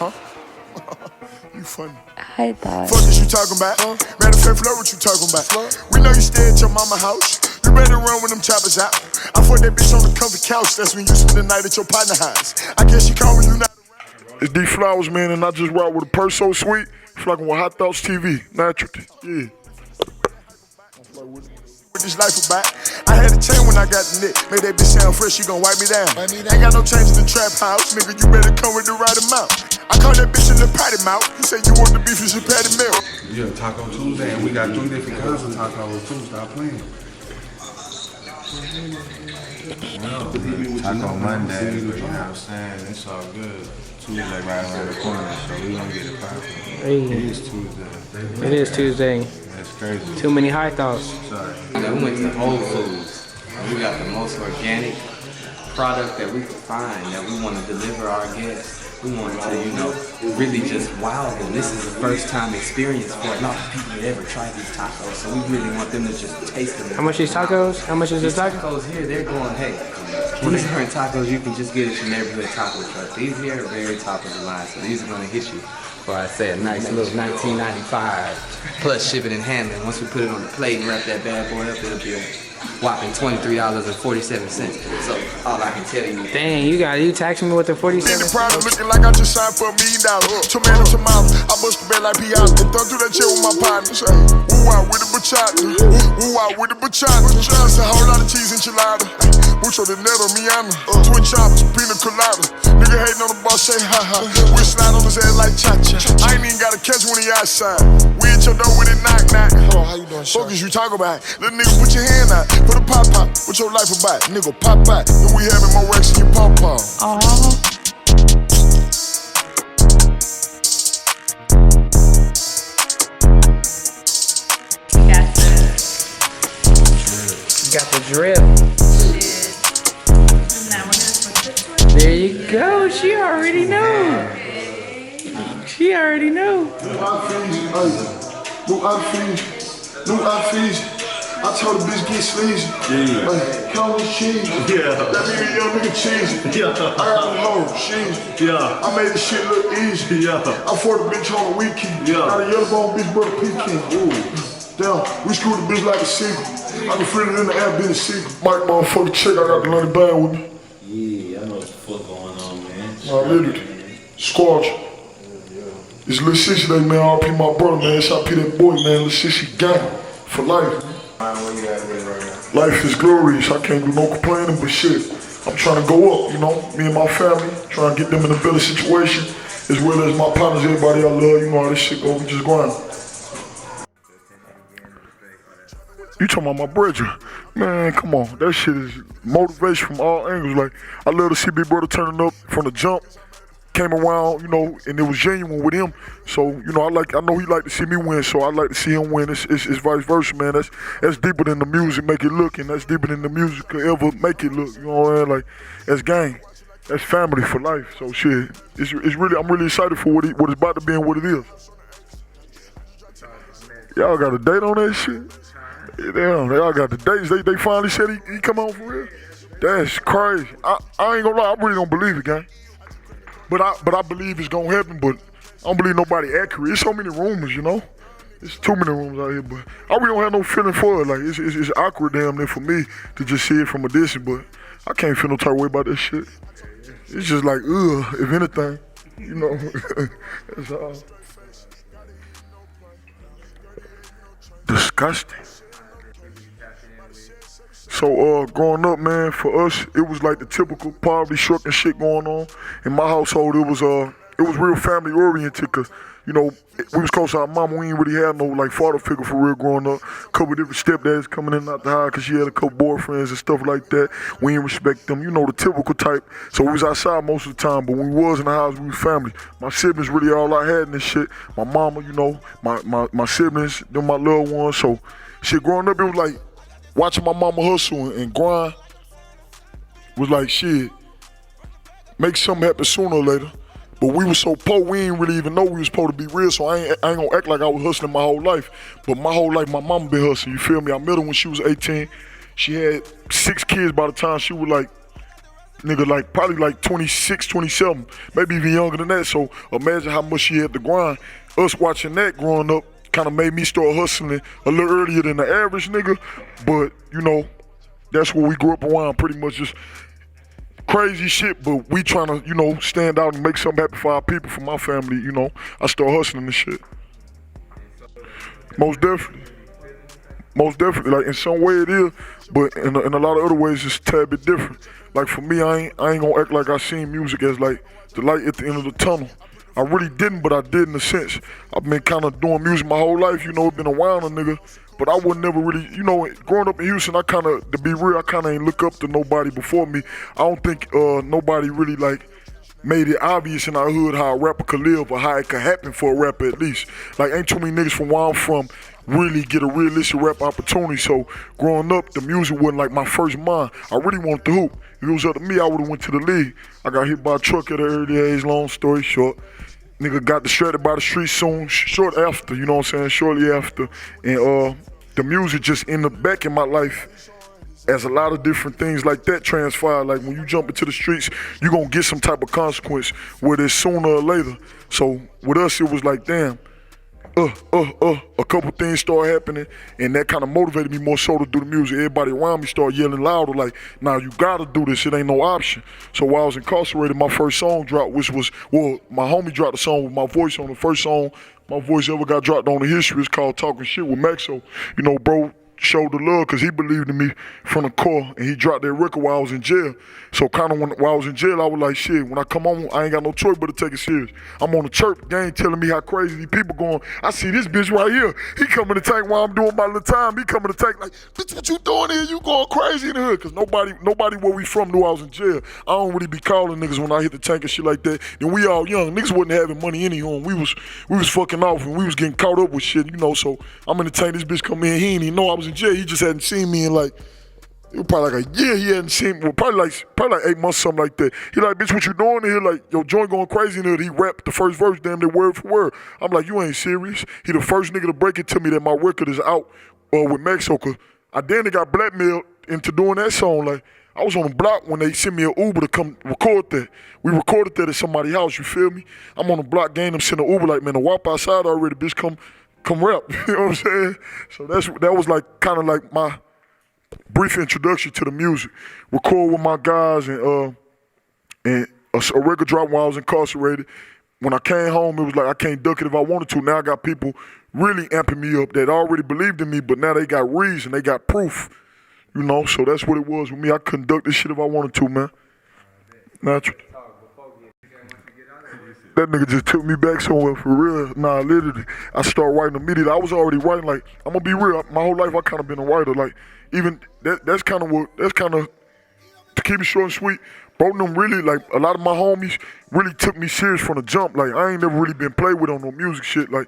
Huh? You funny. I thought. Fuck is you talking about? Matter of fact, flirt, what you talking about? We know you stay at your mama house. You better run when them choppers out. I fuck that bitch on the comfy couch. That's when you spend the night at your partner house. I guess you call when you not around. It's D Flowers, man, and I just rock with a purse so sweet. Flocking with Hot Thoughts TV. Naturally. Yeah. With this life about. I had a chain when I got the neck. Made that bitch sound fresh, she gon' wipe me down. Ain't got no change in the trap house. Nigga, you better come with the right amount. I call that bitch in the patty mouth. You say you want the beef, it's a patty milk. Yeah, Taco Tuesday, and we got 3 different kinds of tacos too. Stop playing. Taco Monday, you know what I'm saying? It's all good. Tuesday right around the corner, so we gonna get it poppin'. Hey. It is Tuesday. It is Tuesday. That's crazy. Too many high thoughts. Sorry. We went to Whole Foods. We got the most organic product that we could find that we want to deliver our guests. We want to, really just wow them. This is the first time experience for a lot of people that ever tried these tacos. So we really want them to just taste them. How much these tacos? How much is this taco? Tacos here, they're going, hey, these aren't tacos you can just get at your neighborhood taco truck. These here are very top of the line, so these are going to hit you. Or I say a nice little $19.95 plus shipping and handling. Once we put it on the plate and wrap that bad boy up, it'll be a whopping $23.47. So all I can tell you. Dang, you taxing me with the 47 In the cents? product looking like I just signed for $1 million. Tomato to mouth, I bust the bed like P.I. And throw through that shit with my partner. Say, woo out with the bachata. Woo out with the bachata. Just a whole lot of cheese enchilada. Mucho dinero, miana. Twin chops, pina colada. Nigga hating on the boss, say ha ha. We slide on his head like cha-cha. I ain't even gotta catch when he outside. We at your door with it knock knock. Oh, how you doing, Fuck is you talk about? Little nigga, put your hand out. For the pop pop. What your life about? Nigga, pop out. And we having more racks than your pop pop. Got the drip. There you go. She already knew. She already knew. New outfits. I told the bitch get sleazy. Yeah. Count this cheese. Yeah. That nigga young nigga cheese. Yeah. I got the whole cheese. Yeah. I made this shit look easy. Yeah. I fought a bitch on the weekend. Yeah. Got a yellow bone bitch brother pecan. Ooh. Damn, we screwed the bitch like a sequel. I can feel it in the air being a sequel. Mike motherfucker check, I got the Lonnie band with me. Yeah, I know what the fuck going on, man. Literally. Squadron. It's Lil Sissy Day, man. RP my brother, man. SIP that boy, man. Lil Sissy gang for life. Where you at with it right now? Life is glorious. I can't do no complaining, but shit, I'm trying to go up, Me and my family, trying to get them in a better situation, as well as my partners, everybody I love. You know how this shit go. We just grind. You talking about my brother? Man, come on. That shit is motivation from all angles. Like, I love to see big brother turning up from the jump. Came around, and it was genuine with him. So, I know he like to see me win, so I like to see him win. It's vice versa, man. That's deeper than the music make it look, and that's deeper than the music could ever make it look. You know what I mean? Like, that's gang. That's family for life. So shit, it's really, I'm really excited for what it's about to be and what it is. Y'all got a date on that shit? Damn, y'all got the dates. They finally said he come on for real? That's crazy. I ain't gonna lie, I really don't believe it, gang. But I believe it's gonna happen, but I don't believe nobody accurate. It's so many rumors, It's too many rumors out here, but I really don't have no feeling for it. Like, it's awkward damn near for me to just see it from a distance, but I can't feel no type of way about this shit. It's just like, if anything, that's all. Disgusting. So, growing up, man, for us, it was like the typical poverty-stricken shit going on. In my household, it was real family-oriented, because, we was close to our mama. We ain't really had no, father figure for real growing up. Couple different stepdads coming in and out the house because she had a couple boyfriends and stuff like that. We didn't respect them, the typical type. So we was outside most of the time, but when we was in the house, we was family. My siblings really all I had in this shit. My mama, my siblings, them my little ones. So, shit, growing up, it was like, watching my mama hustle and grind was like, shit, make something happen sooner or later. But we was so poor, we ain't really even know we was supposed to be real, so I ain't gonna act like I was hustling my whole life. But my whole life, my mama been hustling, you feel me? I met her when she was 18. She had 6 kids by the time she was like nigga, like probably like 26, 27, maybe even younger than that. So imagine how much she had to grind. Us watching that growing up kind of made me start hustling a little earlier than the average nigga. But, you know, that's what we grew up around, pretty much just crazy shit, but we trying to, you know, stand out and make something happen for our people, for my family, you know. I start hustling and shit. Most definitely. Most definitely. Like, in some way it is, but in a lot of other ways it's a tad bit different. Like, for me, I ain't gonna act like I seen music as, like, the light at the end of the tunnel. I really didn't, but I did in a sense. I've been kind of doing music my whole life, you know, been around a nigga. But I would never really, you know, growing up in Houston, I kind of, to be real, I kind of ain't look up to nobody before me. I don't think nobody really, like, made it obvious in our hood how a rapper could live or how it could happen for a rapper at least. Like, ain't too many niggas from where I'm from really get a realistic rap opportunity. So, growing up, the music wasn't like my first mind. I really wanted to hoop. If it was up to me, I would've went to the league. I got hit by a truck at an early age, long story short. Nigga got distracted by the street soon, short after, you know what I'm saying, shortly after. And the music just ended up back in my life as a lot of different things like that transpire. Like when you jump into the streets, you gonna get some type of consequence, whether it's sooner or later. So with us, it was like, damn, a couple things started happening, and that kind of motivated me more so to do the music. Everybody around me started yelling louder, like, nah, you gotta do this, it ain't no option. So while I was incarcerated, my first song dropped, which was, well, my homie dropped a song with my voice on the first song my voice ever got dropped on the history. It's called Talking Shit with Maxo. You know, bro showed the love because he believed in me from the core, and he dropped that record while I was in jail. So kind of while I was in jail, I was like, shit, when I come on, I ain't got no choice but to take it serious. I'm on the chirp gang telling me how crazy these people going. I see this bitch right here. He coming to tank while I'm doing my little time. He coming to tank like, bitch, what you doing here? You going crazy in the hood. Because nobody where we from knew I was in jail. I don't really be calling niggas when I hit the tank and shit like that. And we all young. Niggas wasn't having money anyhow. We was fucking off and we was getting caught up with shit, you know. So I'm in the tank, this bitch come in, he ain't even know I was in jail. He just hadn't seen me in like, it was probably like a year he hadn't seen me. Well, probably like 8 months, something like that. He like, bitch, what you doing here? Like, yo, joint going crazy in here. He rapped the first verse, damn near word for word. I'm like, you ain't serious. He the first nigga to break it to me that my record is out with Maxo. Cause I then got blackmailed into doing that song. Like, I was on the block when they sent me an Uber to come record that. We recorded that at somebody's house, you feel me? I'm on the block game, I'm sending an Uber like, man, the WAP outside already, bitch, come rap. You know what I'm saying? So that was like kind of like my brief introduction to the music. Record with my guys and a record drop while I was incarcerated. When I came home, it was like I can't duck it if I wanted to. Now I got people really amping me up that already believed in me, but now they got reason, they got proof. You know, so that's what it was with me. I couldn't duck this shit if I wanted to, man. Natural. That nigga just took me back somewhere for real. Nah, literally. I started writing immediately. I was already writing, like, I'm gonna be real. My whole life I kind of been a writer. Like, even that's kind of to keep it short and sweet, bro, them really, like, a lot of my homies really took me serious from the jump. Like, I ain't never really been played with on no music shit. Like,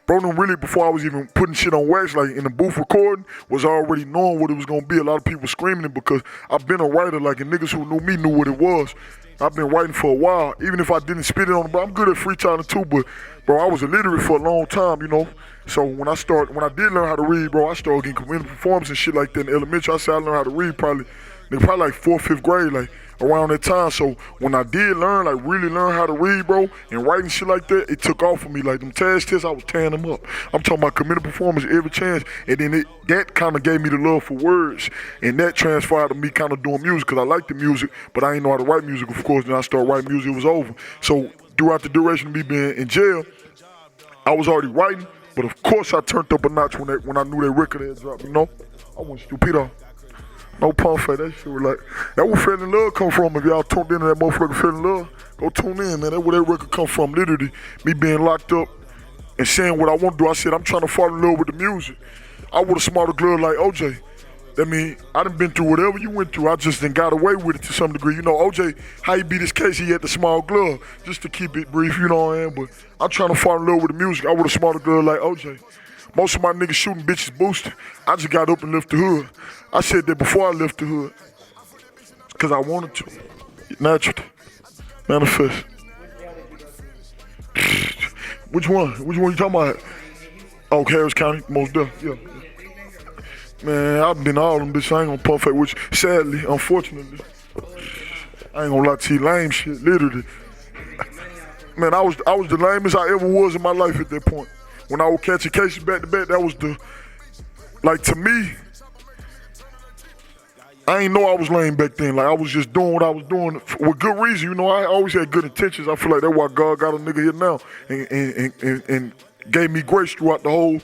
bro, them really, before I was even putting shit on wax, like in the booth recording, was already knowing what it was gonna be. A lot of people screaming it because I've been a writer, like, and niggas who knew me knew what it was. I've been writing for a while, even if I didn't spit it on the bro. I'm good at freestyling too, but bro, I was illiterate for a long time, you know. So when I did learn how to read, bro, I started getting community performance and shit like that in elementary. I said I learned how to read probably like 4th, 5th grade, like around that time. So when I did learn, like really learn how to read, bro, and writing shit like that, it took off for me. Like them TAS tests, I was tearing them up. I'm talking about community performance every chance. And then that kind of gave me the love for words. And that transpired to me kind of doing music, because I like the music, but I didn't know how to write music, of course. Then I started writing music, it was over. So throughout the duration of me being in jail, I was already writing, but of course I turned up a notch when I knew that record had dropped, you know? I went stupido. No pump for that shit was like, that where Fell in Love come from. If y'all tuned into that motherfucker Fell in Love, go tune in, man. That's where that record come from. Literally, me being locked up and saying what I want to do. I said, I'm trying to fall in love with the music. I would have smarter glove like OJ. That mean, I done been through whatever you went through. I just done got away with it to some degree. You know, OJ, how he beat his case, he had the small glove, just to keep it brief, you know what I mean? But I'm trying to fall in love with the music. I would have smarter glove like OJ. Most of my niggas shooting bitches boosted. I just got up and left the hood. I said that before I left the hood. Because I wanted to. Natural. Manifest. Which one? Which one you talking about? Oh, Harris County, most definitely, yeah. Man, I've been all them bitches. I ain't gonna pump fake, which sadly, unfortunately, I ain't gonna lie to you, lame shit, literally. Man, I was the lamest I ever was in my life at that point. When I was catching cases back to back, that was like to me, I ain't know I was lame back then. Like I was just doing what I was doing with good reason. You know, I always had good intentions. I feel like that's why God got a nigga here now and gave me grace throughout the whole.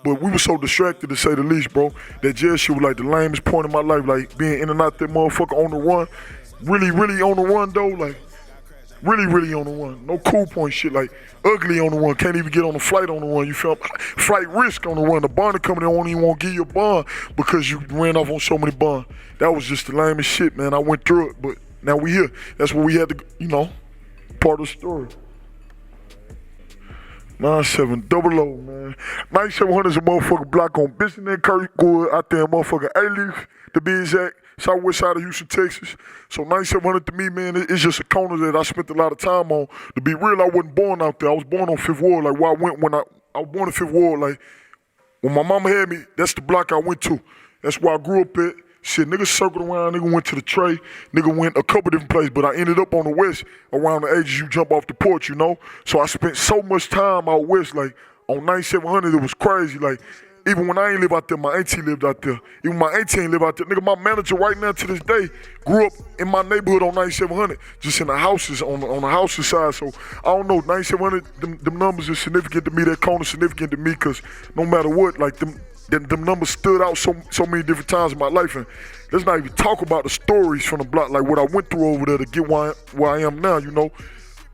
But we were so distracted, to say the least, bro. That jail shit was like the lamest point in my life. Like being in and out that motherfucker on the run. Really, really on the run though. Like really, really on the run. No cool point shit. Like ugly on the run. Can't even get on a flight on the run. You feel me? Flight risk on the run. The bond company don't even want to give you a bond because you ran off on so many bonds. That was just the lamest shit, man. I went through it, but now we here. That's what we had to, you know, part of the story. 9700, man. 9700 is a motherfucking block on Business and Kirkwood out there in motherfucking A-Leaf, to be exact. Southwest side of Houston, Texas. So 9700 to me, man, it's just a corner that I spent a lot of time on. To be real, I wasn't born out there. I was born on Fifth Ward. Like where I went when I was born in Fifth Ward. Like when my mama had me, that's the block I went to. That's where I grew up at. Shit, niggas circled around, nigga went to the tray, nigga went a couple different places, but I ended up on the west around the ages you jump off the porch, you know? So I spent so much time out west, like on 9700, it was crazy. Like, even when I ain't live out there, my auntie lived out there. Even my auntie ain't live out there. Nigga, my manager right now to this day grew up in my neighborhood on 9700, just in the houses, on the houses side. So I don't know, 9700, them numbers are significant to me, that corner significant to me, because no matter what, like them numbers stood out so many different times in my life. And let's not even talk about the stories from the block, like what I went through over there to get where I am now, you know?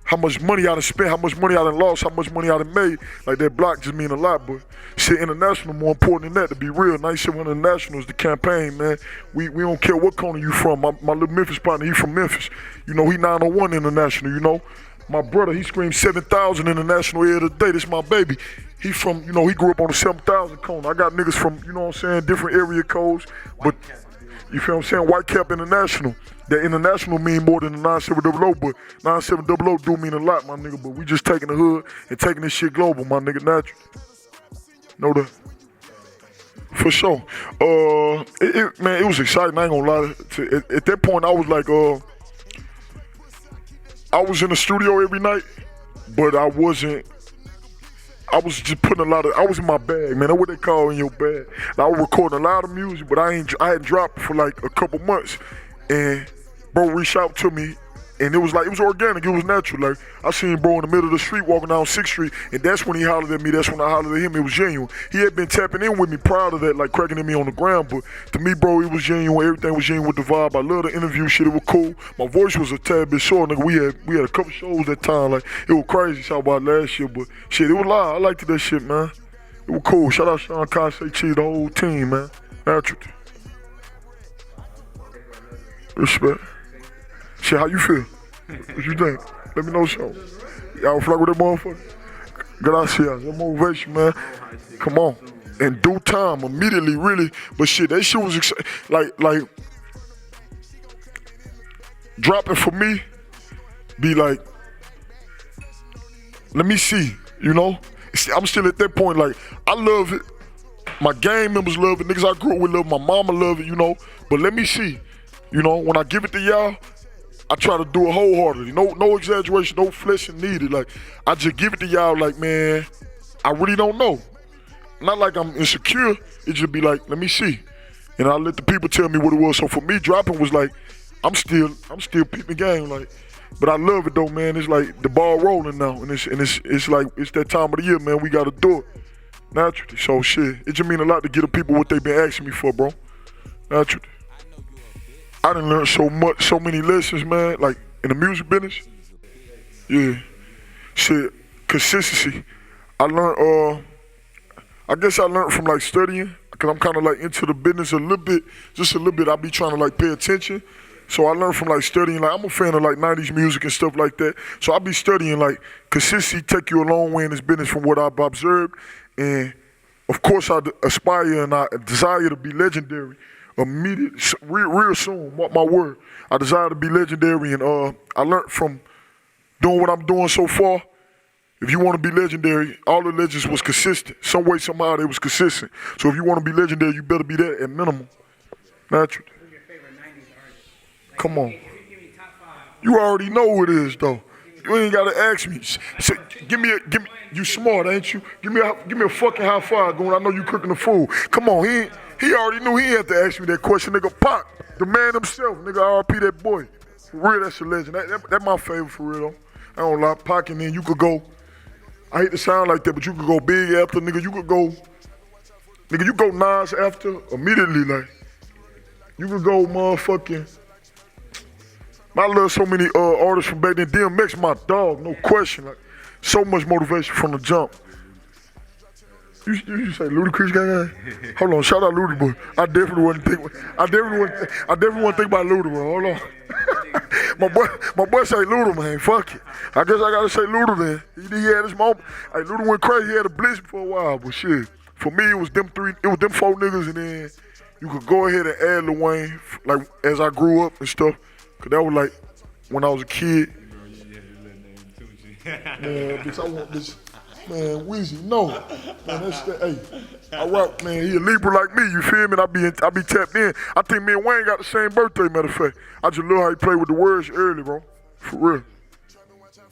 How much money I done spent, how much money I done lost, how much money I done made. Like that block just mean a lot, but shit, international more important than that, to be real. 9700 International is the campaign, man. We don't care what corner you from. My little Memphis partner, he from Memphis. You know, he 901 International, you know? My brother, he screamed 7,000 International every other day. This my baby. He from, you know, he grew up on the 7,000 corner. I got niggas from, you know what I'm saying, different area codes, but you feel what I'm saying? White Cap International. That international mean more than the 9700, but 9700 do mean a lot, my nigga. But we just taking the hood and taking this shit global, my nigga, natural. Know that? For sure. Man, it was exciting. I ain't gonna lie. At that point, I was like, I was in the studio every night, but I was just putting I was in my bag, man. That's what they call in your bag. Like, I was recording a lot of music, but I hadn't dropped for like a couple months. And bro reached out to me, and it was organic, it was natural. Like, I seen bro in the middle of the street walking down 6th Street, and that's when he hollered at me, that's when I hollered at him. It was genuine. He had been tapping in with me prior to that, like cracking at me on the ground, but to me, bro, it was genuine. Everything was genuine with the vibe. I love the interview shit, it was cool. My voice was a tad bit short, nigga. We had a couple shows that time, like, it was crazy, shout about last year, but shit, it was live. I liked that shit, man. It was cool. Shout out Sean Kase, Cheese, the whole team, man. Natural. Respect. Shit, how you feel? What you think? Let me know something. Y'all flag with that motherfucker? Gracias. That motivation, man. Come on. In due time, immediately, really. But shit, that shit was like dropping for me, be like, let me see, you know? I'm still at that point, like, I love it. My gang members love it. Niggas I grew up with love it. My mama love it, you know? But let me see. You know, when I give it to y'all, I try to do it wholeheartedly. No exaggeration, no fleshing needed. Like, I just give it to y'all like, man, I really don't know. Not like I'm insecure. It just be like, let me see. And I let the people tell me what it was. So for me, dropping was like, I'm still peeping the game. Like, but I love it though, man. It's like the ball rolling now. And it's like, it's that time of the year, man. We gotta do it. Naturally. So shit, it just mean a lot to get the people what they been asking me for, bro. Naturally. I done learned so many lessons, man, like in the music business. Yeah. Shit, consistency. I learned, I guess I learned from like studying, cause I'm kind of like into the business just a little bit. I be trying to like pay attention. So I learned from like studying, like I'm a fan of like 90s music and stuff like that. So I be studying like consistency take you a long way in this business from what I've observed. And of course I aspire and I desire to be legendary. Immediate, real soon, mark my word. I desire to be legendary, and I learned from doing what I'm doing so far. If you want to be legendary, all the legends was consistent. Some way, somehow, they was consistent. So if you want to be legendary, you better be that at minimum. Natural. Who's your favorite 90s artist? Like, Come on. If you give me top 5 You already know who it is, though. You ain't gotta ask me. So, give me. You smart, ain't you? Give me a fucking high five, going. I know you cooking the food. Come on, he already knew he had to ask me that question, nigga. Pac, the man himself, nigga. R.I.P. that boy. For real, that's a legend. That my favorite for real, though. I don't lie. Pac, and then you could go. I hate to sound like that, but you could go big after, nigga. You could go, nigga. You go Nas after immediately, like. You could go motherfucking. I love so many artists from back then. DMX, my dog, no question. Like, so much motivation from the jump. You say Ludacris gang? Hold on, shout out Luda, boy. I definitely wasn't think about Luda, bro. Hold on. my boy say Luda, man. Fuck it. I guess I gotta say Luda then. He had his moment. Hey, Luda went crazy. He had a blitz for a while, but shit. For me, it was them four niggas, and then you could go ahead and add Lil Wayne, like as I grew up and stuff. Cause that was like when I was a kid. Man, bitch, I want this. Man, Weezy, no. Man, that's that. Hey, I rock, man. He a Libra like me, you feel me? And I be tapped in. I think me and Wayne got the same birthday, matter of fact. I just love how he play with the words early, bro. For real.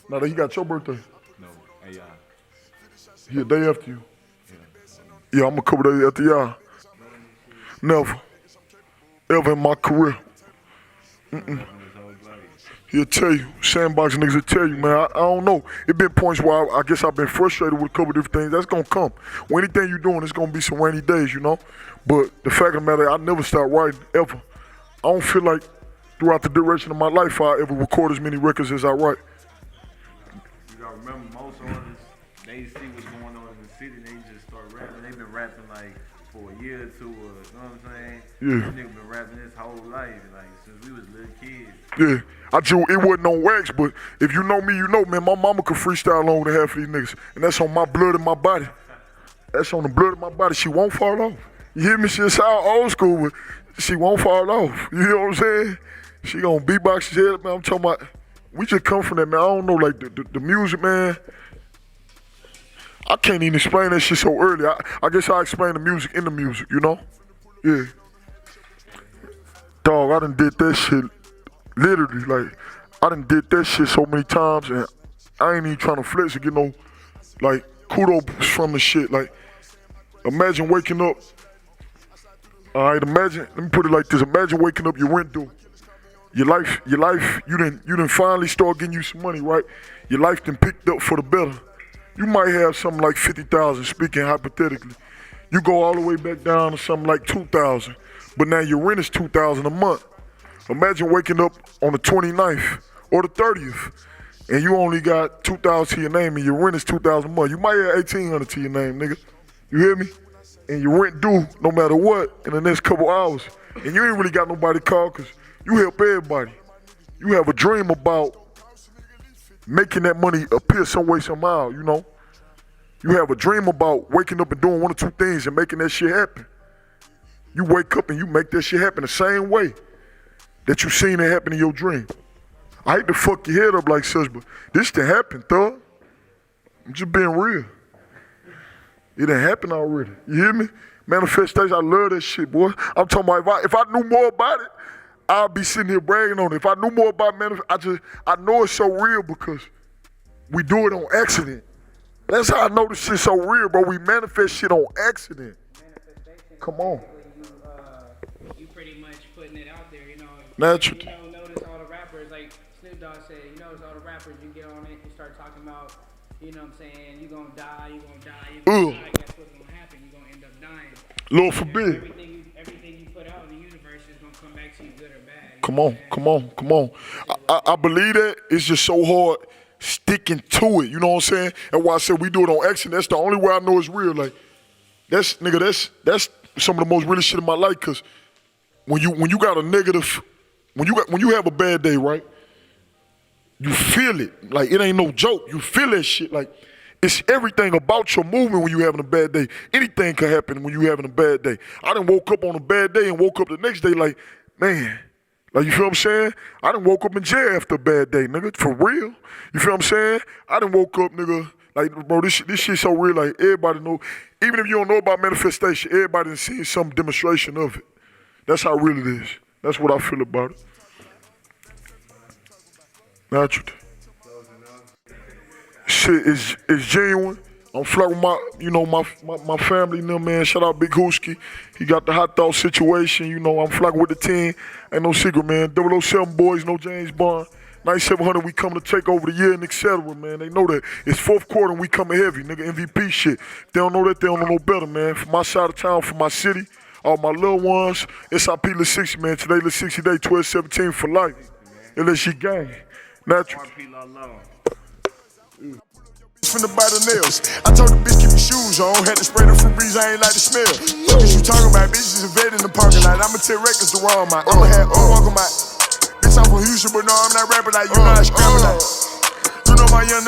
Now that he got your birthday. No, hey, He a day after you. Yeah, I'm a couple days after y'all. Never. Ever in my career. He'll tell you, sandbox niggas will tell you, man, I don't know. It been points where I guess I've been frustrated with a couple different things. That's gonna come. When anything you doing, it's gonna be some rainy days, you know? But the fact of the matter, I never stop writing, ever. I don't feel like throughout the duration of my life, I ever record as many records as I write. You gotta remember, most artists, they see what's going on in the city, they just start rapping. They've been rapping like for a year or two, you know what I'm saying? Yeah. This nigga been rapping his whole life, like since we was little kids. Yeah, it wasn't on wax, but if you know me, you know, man, my mama could freestyle on the half of these niggas. And that's on my blood and my body. That's on the blood of my body. She won't fall off. You hear me? She sound old school, but she won't fall off. You hear what I'm saying? She gonna beatbox his head up, man. I'm talking about, we just come from that, man. I don't know, like the music, man. I can't even explain that shit so early. I guess I explain the music in the music, you know? Yeah. Dog, I done did that shit. Literally, like, I done did that shit so many times, and I ain't even trying to flex or get no, like, kudos from the shit. Like, imagine waking up, all right, let me put it like this. Imagine waking up, your rent due. Your life, you done finally start getting you some money, right? Your life done picked up for the better. You might have something like 50,000, speaking hypothetically. You go all the way back down to something like 2,000, but now your rent is 2,000 a month. Imagine waking up on the 29th or the 30th, and you only got 2,000 to your name, and your rent is 2,000 a month. You might have 1,800 to your name, nigga. You hear me? And your rent due no matter what in the next couple hours, and you ain't really got nobody to call because you help everybody. You have a dream about making that money appear some way, somehow, you know? You have a dream about waking up and doing one or two things and making that shit happen. You wake up and you make that shit happen the same way that you seen it happen in your dream. I hate to fuck your head up like such, but this done happened, thug. I'm just being real. It done happened already. You hear me? Manifestation, I love that shit, boy. I'm talking about if I knew more about it, I'd be sitting here bragging on it. If I knew more about manifestation, I know it's so real because we do it on accident. That's how I know this shit's so real, bro. We manifest shit on accident. Come on. You pretty much putting it out there, you know. Naturally. You know, notice all the rappers, like Snoop Dogg said, you notice all the rappers, you get on it and start talking about, you know what I'm saying, you gonna die, you gonna die, you gonna die. Guess what's gonna happen? You gonna end up dying. Lord forbid. Everything you put out in the universe is gonna come back to you good or bad. Come on. I believe that. It's just so hard sticking to it, you know what I'm saying? And why I said we do it on accident, that's the only way I know it's real. Like, that's some of the most real shit in my life, cause when you got a negative, when you have a bad day, right? You feel it. Like, it ain't no joke. You feel that shit. Like, it's everything about your movement when you having a bad day. Anything can happen when you having a bad day. I done woke up on a bad day and woke up the next day like, man, like, you feel what I'm saying? I done woke up in jail after a bad day, nigga, for real. You feel what I'm saying? I done woke up, nigga, like, bro, this shit so real, like, everybody know. Even if you don't know about manifestation, everybody done seen some demonstration of it. That's how real it is. That's what I feel about it. Naturally. Shit is genuine. I'm flat with my family and them, man. Shout out Big Hooski. He got the hot dog situation, I'm flocking with the team. Ain't no secret, man. 007 boys, no James Bond. 9700, we coming to take over the year and etc., man. They know that. It's fourth quarter and we coming heavy, nigga. MVP shit. They don't know that, they don't know no better, man. For my side of town, for my city, all my little ones, SIP Lil 60, man. Today, Lil 60 Day, 12-17 for life. LSG gang. Natural. From the bottom nails. I told the bitch keep your shoes on. Had to spray the Febreze, I ain't like the smell. Fuck is you talking about? Bitches a vet in the parking lot. I'ma tell records to wrong my. I'ma have walk on my. Bitch, I'm from Houston, but no, I'm not rapping like you know I scramble like. You know my young nigga.